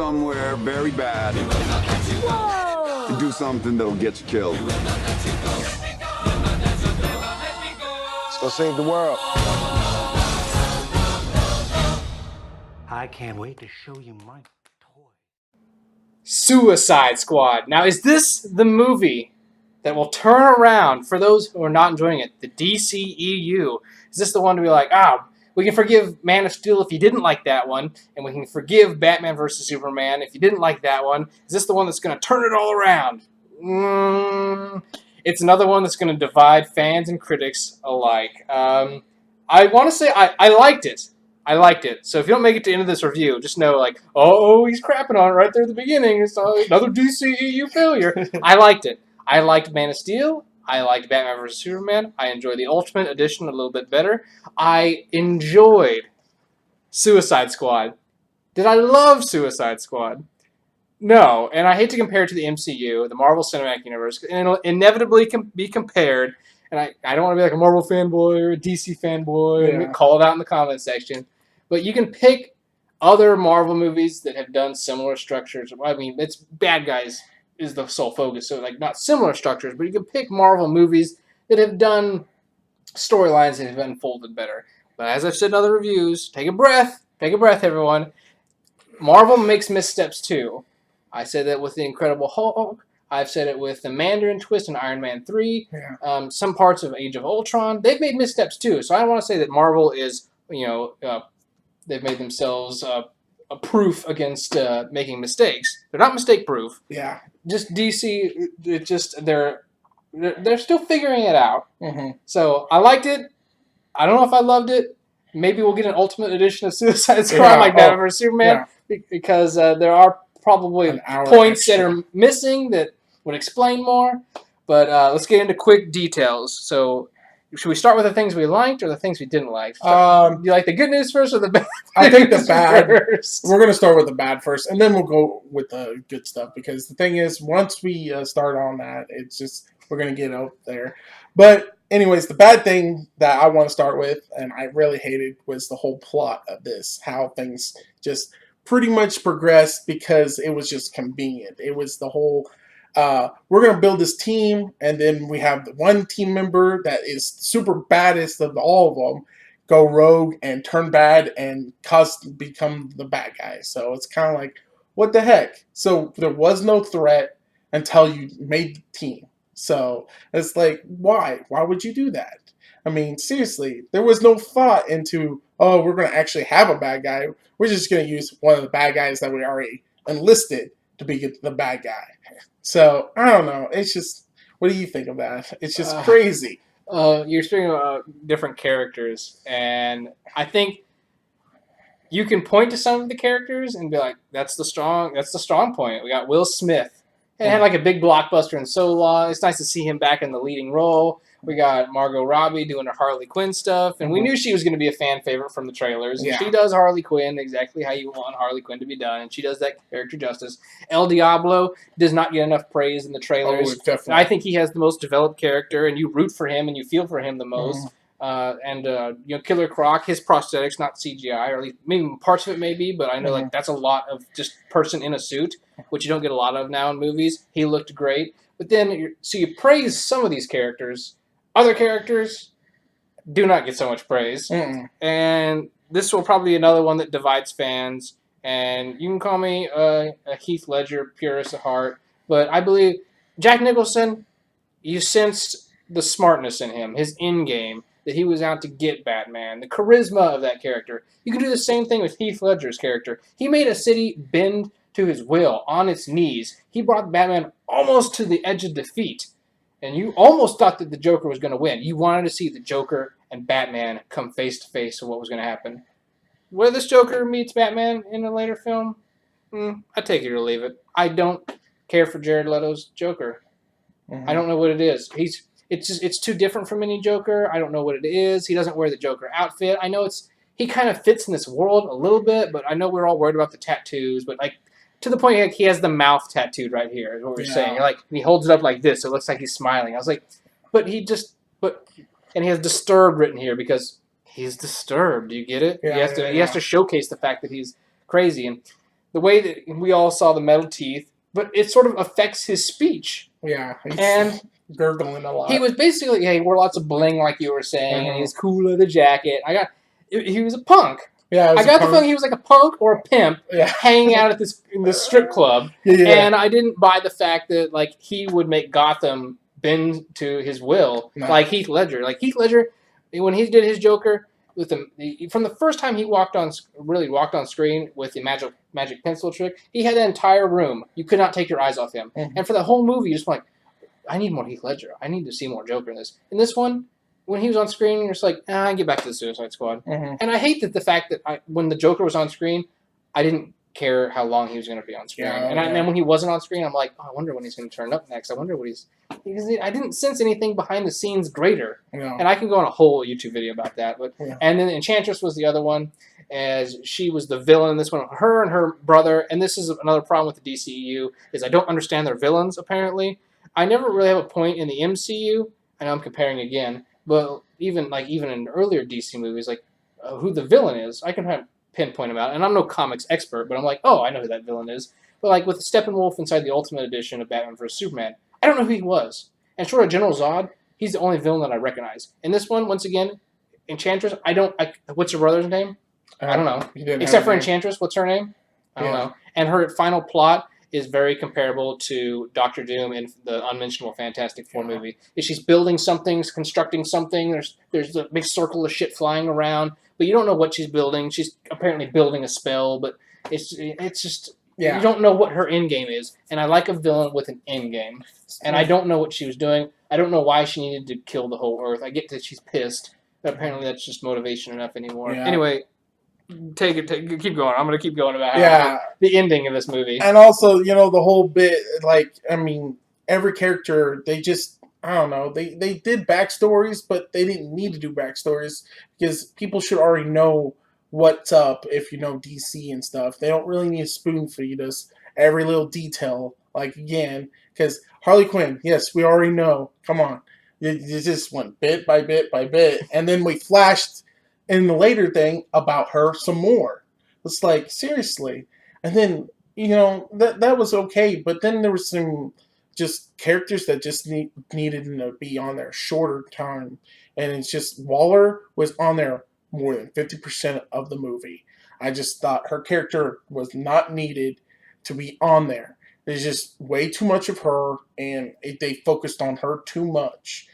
somewhere very bad. Whoa! And do something that'll get you killed. Let's go save the world. I can't wait to show you my toy. Suicide Squad. Now, is this the movie that will turn around, for those who are not enjoying it, the DCEU? Is this the one to be like, we can forgive Man of Steel if you didn't like that one, and we can forgive Batman vs. Superman if you didn't like that one? Is this the one that's going to turn it all around? It's another one that's going to divide fans and critics alike. I want to say I liked it. I liked it. So if you don't make it to the end of this review, just know, like, oh, he's crapping on it right there at the beginning. It's another DCEU failure. I liked it. I liked Man of Steel. I liked Batman vs. Superman. I enjoyed the Ultimate Edition a little bit better. I enjoyed Suicide Squad. Did I love Suicide Squad? No. And I hate to compare it to the MCU, the Marvel Cinematic Universe. And it'll inevitably be compared. And I don't want to be like a Marvel fanboy or a DC fanboy and call it out in the comment section. But you can pick other Marvel movies that have done similar structures. I mean, it's bad guys is the sole focus, so like not similar structures, but you can pick Marvel movies that have done storylines that have unfolded better. But as I've said in other reviews, take a breath, everyone. Marvel makes missteps too. I said that with the Incredible Hulk. I've said it with the Mandarin twist in Iron Man 3. Yeah. Some parts of Age of Ultron. They've made missteps too. So I don't want to say that Marvel is, they've made themselves a proof against making mistakes. They're not mistake proof. Yeah. Just DC, they're still figuring it out. Mm-hmm. So I liked it. I don't know if I loved it. Maybe we'll get an Ultimate Edition of Suicide Squad like Batman vs. Superman because there are probably points that are missing that would explain more. But let's get into quick details. So should we start with the things we liked or the things we didn't like? Do you like the good news first or the bad? I think the bad first. We're going to start with the bad first, and then we'll go with the good stuff. Because the thing is, once we start on that, it's just we're going to get out there. But anyways, the bad thing that I want to start with, and I really hated, was the whole plot of this. How things just pretty much progressed because it was just convenient. It was the whole... we're going to build this team, and then we have the one team member that is super baddest of all of them go rogue and turn bad and become the bad guy. So it's kind of like, what the heck? So there was no threat until you made the team. So it's like, why? Why would you do that? I mean, seriously, there was no thought into, oh, we're going to actually have a bad guy. We're just going to use one of the bad guys that we already enlisted to be the bad guy. So, I don't know. It's just, what do you think of that? It's just crazy. You're speaking about different characters, and I think you can point to some of the characters and be like, that's the strong point. We got Will Smith. It had like a big blockbuster in so long. It's nice to see him back in the leading role. We got Margot Robbie doing her Harley Quinn stuff, and we knew she was going to be a fan favorite from the trailers. And she does Harley Quinn exactly how you want Harley Quinn to be done, and she does that character justice. El Diablo does not get enough praise in the trailers. Oh, definitely. I think he has the most developed character, and you root for him and you feel for him the most. Killer Croc, his prosthetics, not CGI, or at least maybe parts of it may be, but I know like that's a lot of just person in a suit, which you don't get a lot of now in movies. He looked great, but then you praise some of these characters. Other characters do not get so much praise. And this will probably be another one that divides fans. And you can call me a Heath Ledger purist at heart, but I believe Jack Nicholson, you sensed the smartness in him, his in-game, that he was out to get Batman, the charisma of that character. You can do the same thing with Heath Ledger's character. He made a city bend to his will, on its knees. He brought Batman almost to the edge of defeat. And you almost thought that the Joker was going to win. You wanted to see the Joker and Batman come face to face with what was going to happen. Whether this Joker meets Batman in a later film, I take it or leave it. I don't care for Jared Leto's Joker. I don't know what it is. It's too different from any Joker. I don't know what it is. He doesn't wear the Joker outfit. I know he kind of fits in this world a little bit, but I know we're all worried about the tattoos. But like, to the point, like, he has the mouth tattooed right here, is what we're saying. Like, and he holds it up like this, so it looks like he's smiling. I was like, and he has disturbed written here because he's disturbed. Do you get it? Yeah, he has to showcase the fact that he's crazy. And the way that we all saw the metal teeth, but it sort of affects his speech. Yeah, he's And gurgling a lot. he was basically, he wore lots of bling, like you were saying, and he was cool with the jacket. He was a punk. Yeah, I got the feeling he was like a punk or a pimp hanging out at this strip club, and I didn't buy the fact that like he would make Gotham bend to his will, like Heath Ledger. Like Heath Ledger, when he did his Joker, with from the first time he walked on screen with the magic pencil trick, he had that entire room. You could not take your eyes off him, and for the whole movie, you just like, I need more Heath Ledger. I need to see more Joker in this. In this one, when he was on screen, you're just like, get back to the Suicide Squad. And I hate that the fact that when the Joker was on screen, I didn't care how long he was going to be on screen. And then when he wasn't on screen, I'm like, I wonder when he's going to turn up next. I wonder what because I didn't sense anything behind the scenes greater. And I can go on a whole YouTube video about that. But and then Enchantress was the other one, as she was the villain in this one. Her and her brother, and this is another problem with the DCEU, is I don't understand their villains, apparently. I never really have a point in the MCU. I know I'm comparing again. But even in earlier DC movies, like who the villain is, I can kind of pinpoint him out. And I'm no comics expert, but I'm like, oh, I know who that villain is. But like with Steppenwolf inside the Ultimate Edition of Batman vs Superman, I don't know who he was. And short of General Zod, he's the only villain that I recognize. In this one, once again, Enchantress, what's her brother's name? I don't know. Except for Enchantress, what's her name? I don't know. And her final plot is very comparable to Doctor Doom in the Unmentionable Fantastic Four movie. She's building something, constructing something. There's a big circle of shit flying around, but you don't know what she's building. She's apparently building a spell, but it's just you don't know what her end game is. And I like a villain with an end game, and I don't know what she was doing. I don't know why she needed to kill the whole Earth. I get that she's pissed, but apparently that's just motivation enough anymore. Anyway. Keep going. I'm going to keep going about the ending of this movie. And also, the whole bit, every character, they just, I don't know, they did backstories, but they didn't need to do backstories because people should already know what's up if you know DC and stuff. They don't really need to spoon feed us every little detail, because Harley Quinn, yes, we already know. Come on. You just went bit by bit by bit. And then we flashed in the later thing about her some more. It's like, seriously. And then, that was okay, but then there was some just characters that just needed to be on there shorter time. And it's just, Waller was on there more than 50% of the movie. I just thought her character was not needed to be on there. There's just way too much of her, and they focused on her too much.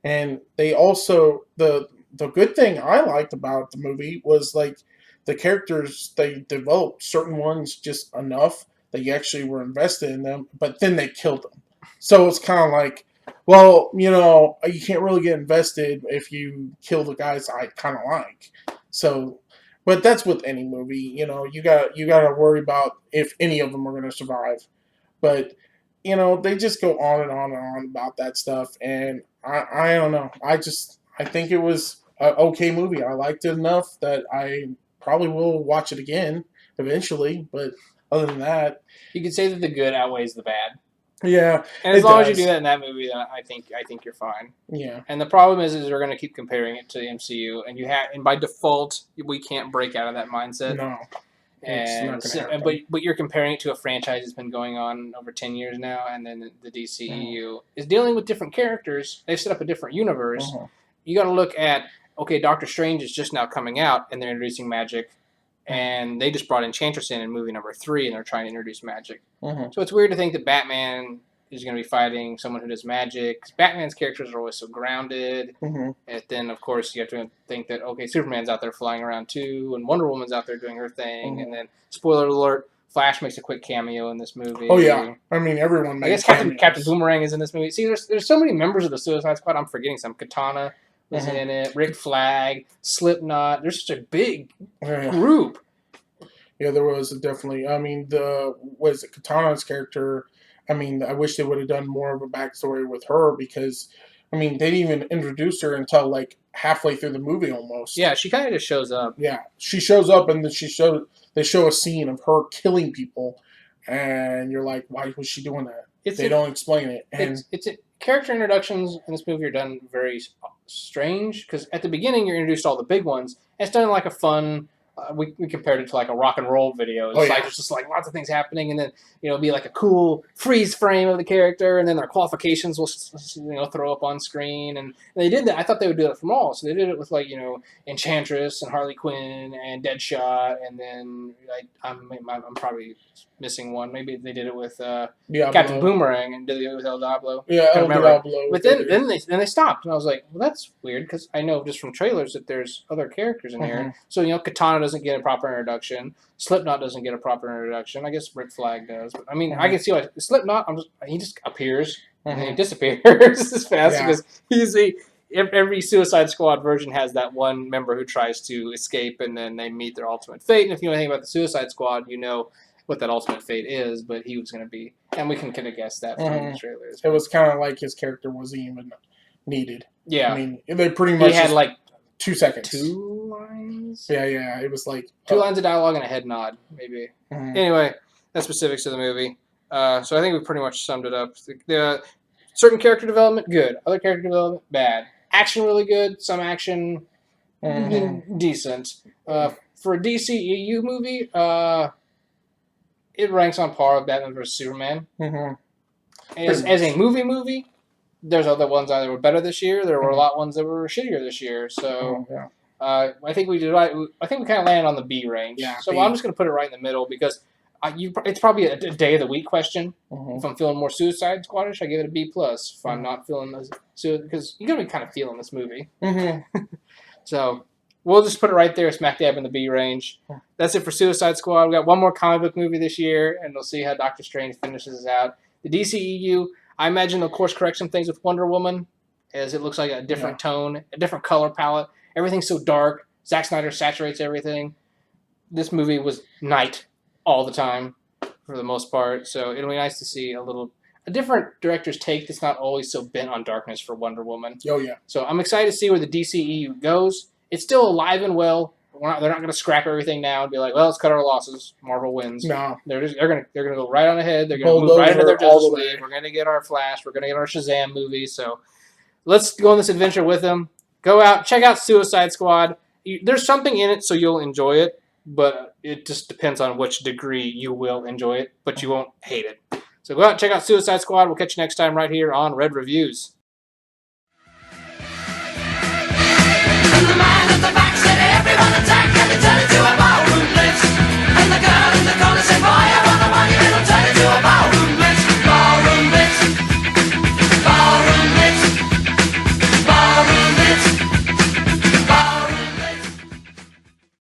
And they also, the good thing I liked about the movie was the characters, they developed certain ones just enough that you actually were invested in them, but then they killed them. So it's kind of like, well, you can't really get invested if you kill the guys I kind of like. So, but that's with any movie, you got to worry about if any of them are going to survive. But, they just go on and on and on about that stuff, and I don't know. I think it was an okay movie. I liked it enough that I probably will watch it again eventually. But other than that, you can say that the good outweighs the bad. Yeah, and as long as you do that in that movie, then I think you're fine. Yeah. And the problem is they're going to keep comparing it to the MCU, and by default, we can't break out of that mindset. No. But you're comparing it to a franchise that's been going on over 10 years now, and then the DCEU is dealing with different characters. They've set up a different universe. You got to look at, okay, Doctor Strange is just now coming out, and they're introducing magic, and they just brought Enchantress in movie number 3, and they're trying to introduce magic. So it's weird to think that Batman is going to be fighting someone who does magic, because Batman's characters are always so grounded. And then, of course, you have to think that, okay, Superman's out there flying around too, and Wonder Woman's out there doing her thing, and then, spoiler alert, Flash makes a quick cameo in this movie. Oh, yeah. I mean, everyone makes I guess Captain Boomerang is in this movie. See, there's so many members of the Suicide Squad, I'm forgetting some. Katana was in it, Rick Flag, Slipknot. There's such a big group. Yeah, there was definitely. I mean, Katana's character, I mean, I wish they would have done more of a backstory with her because, I mean, they didn't even introduce her until halfway through the movie almost. Yeah, she kind of just shows up. Yeah, she shows up and then they show a scene of her killing people, and you're like, why was she doing that? They don't explain it. And character introductions in this movie are done very strange because at the beginning you're introduced to all the big ones. And it's done in a fun, we compared it to like a rock and roll video. It's Oh, like yeah. there's just like lots of things happening, and then be like a cool freeze frame of the character, and then their qualifications will throw up on screen, and they did that. I thought they would do it from all, so they did it with like Enchantress and Harley Quinn and Deadshot, and then I'm probably missing one. Maybe they did it with Captain Boomerang and did it with El Diablo. Yeah, El Diablo. But then they stopped, and I was like, well, that's weird because I know just from trailers that there's other characters in here. So Katana doesn't get a proper introduction. Slipknot doesn't get a proper introduction. I guess Rick Flag does. But I mean, I can see why Slipknot. He just appears and then he disappears as fast because every Suicide Squad version has that one member who tries to escape, and then they meet their ultimate fate. And if you know anything about the Suicide Squad, you know what that ultimate fate is. But he was going to be, and we can kind of guess that from the trailers. It was kind of like his character wasn't even needed. Yeah, I mean, they pretty much he had like 2 seconds. 2 lines? Yeah. It was like 2 lines of dialogue and a head nod, maybe. Anyway, that's specifics of the movie. So I think we pretty much summed it up. The certain character development, good. Other character development, bad. Action, really good. Some action, decent. For a DCEU movie, it ranks on par with Batman vs. Superman. As a movie, there's other ones that were better this year. There were a lot of ones that were shittier this year. So I think we did right. I think we kind of landed on the B range. Yeah, so B. I'm just going to put it right in the middle because it's probably a day of the week question. If I'm feeling more Suicide Squadish, I give it a B+. If I'm not feeling because you're going to be kind of feeling this movie. So we'll just put it right there, smack dab in the B range. That's it for Suicide Squad. We got one more comic book movie this year, and we'll see how Doctor Strange finishes us out. The DCEU, I imagine they'll course correct some things with Wonder Woman, as it looks like a different tone, a different color palette. Everything's so dark. Zack Snyder saturates everything. This movie was night all the time, for the most part. So it'll be nice to see a different director's take that's not always so bent on darkness for Wonder Woman. Oh, yeah. So I'm excited to see where the DCEU goes. It's still alive and well. They're not going to scrap everything now and be like, well, let's cut our losses. Marvel wins. No. They're going to go right on ahead. They're going to move right into their Justice League. We're going to get our Flash. We're going to get our Shazam movie. So let's go on this adventure with them. Go out, check out Suicide Squad. There's something in it, so you'll enjoy it. But it just depends on which degree you will enjoy it, but you won't hate it. So go out and check out Suicide Squad. We'll catch you next time right here on Red Reviews.